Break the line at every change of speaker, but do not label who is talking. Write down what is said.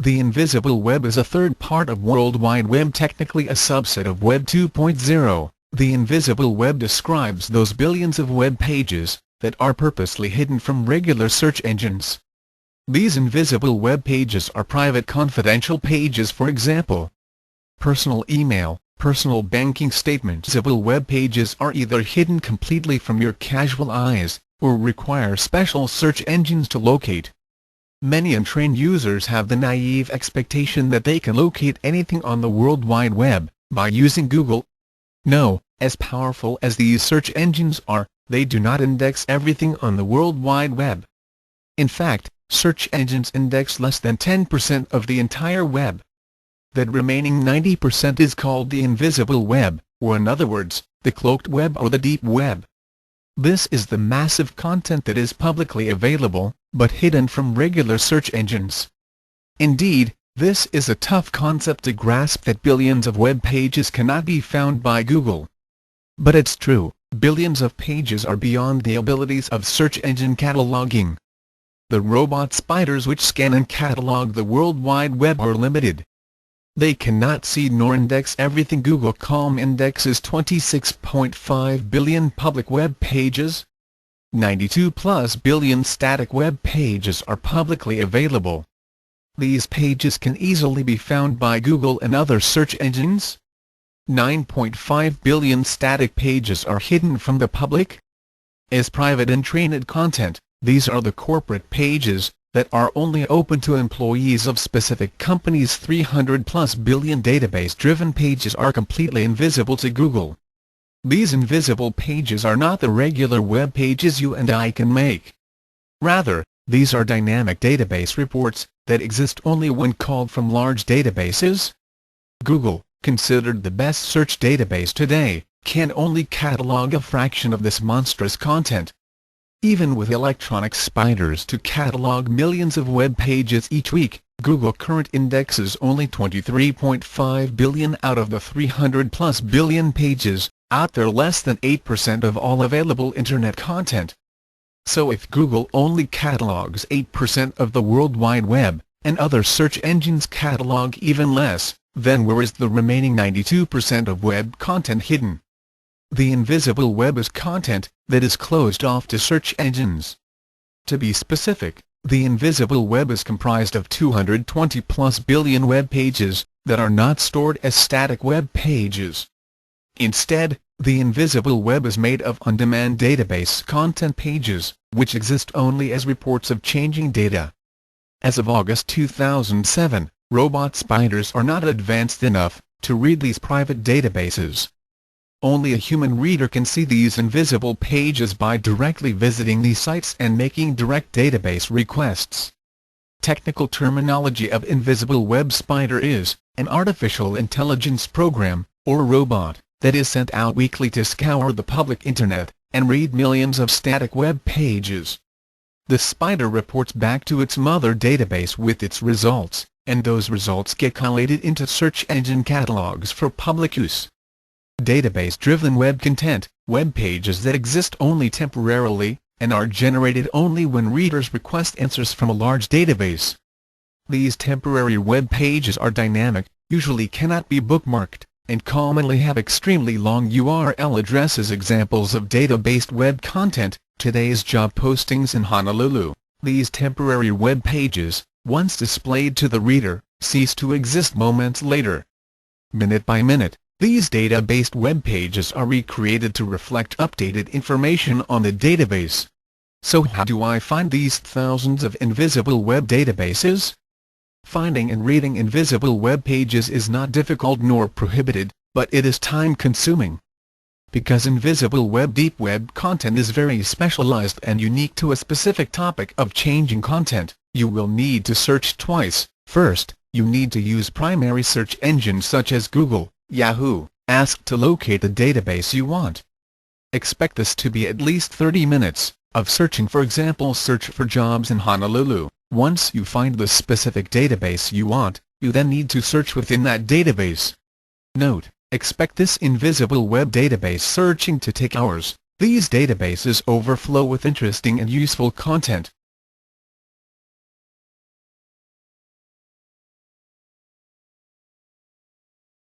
The invisible web is a third part of World Wide Web, technically a subset of Web 2.0. The invisible web describes those billions of web pages that are purposely hidden from regular search engines. These invisible web pages are private confidential pages, for example, personal email, personal banking statements. Invisible web pages are either hidden completely from your casual eyes, or require special search engines to locate. Many untrained users have the naive expectation that they can locate anything on the World Wide Web by using Google. No, as powerful as these search engines are, they do not index everything on the World Wide Web. In fact, search engines index less than 10% of the entire web. That remaining 90% is called the invisible web, or in other words, the cloaked web or the deep web. This is the massive content that is publicly available, but hidden from regular search engines. Indeed, this is a tough concept to grasp, that billions of web pages cannot be found by Google. But it's true, billions of pages are beyond the abilities of search engine cataloging. The robot spiders which scan and catalog the World Wide Web are limited. They cannot see nor index everything. Google.com indexes 26.5 billion public web pages. 92+ billion static web pages are publicly available. These pages can easily be found by Google and other search engines. 9.5 billion static pages are hidden from the public. As private and trained content, these are the corporate pages that are only open to employees of specific companies. 300+ billion database-driven pages are completely invisible to Google. These invisible pages are not the regular web pages you and I can make. Rather, these are dynamic database reports that exist only when called from large databases. Google, considered the best search database today, can only catalog a fraction of this monstrous content. Even with electronic spiders to catalog millions of web pages each week, Google current indexes only 23.5 billion out of the 300+ billion pages out there, less than 8% of all available Internet content. So if Google only catalogs 8% of the World Wide Web, and other search engines catalog even less, then where is the remaining 92% of web content hidden? The invisible web is content that is closed off to search engines. To be specific, the invisible web is comprised of 220+ billion web pages that are not stored as static web pages. Instead, the invisible web is made of on-demand database content pages, which exist only as reports of changing data. As of August 2007, robot spiders are not advanced enough to read these private databases. Only a human reader can see these invisible pages by directly visiting these sites and making direct database requests. Technical terminology of invisible web spider is an artificial intelligence program, or robot, that is sent out weekly to scour the public Internet and read millions of static web pages. The spider reports back to its mother database with its results, and those results get collated into search engine catalogs for public use. Database-driven web content, web pages that exist only temporarily, and are generated only when readers request answers from a large database. These temporary web pages are dynamic, usually cannot be bookmarked, and commonly have extremely long URL addresses. Examples of data-based web content: today's job postings in Honolulu. These temporary web pages, once displayed to the reader, cease to exist moments later. Minute by minute, these data-based web pages are recreated to reflect updated information on the database. So how do I find these thousands of invisible web databases? Finding and reading invisible web pages is not difficult nor prohibited, but it is time-consuming. Because invisible web deep web content is very specialized and unique to a specific topic of changing content, you will need to search twice. First, you need to use primary search engines such as Google, Yahoo, Ask to locate the database you want. Expect this to be at least 30 minutes of searching. For example, search for jobs in Honolulu. Once you find the specific database you want, you then need to search within that database. Note: expect this invisible web database searching to take hours. These databases overflow with interesting and useful content,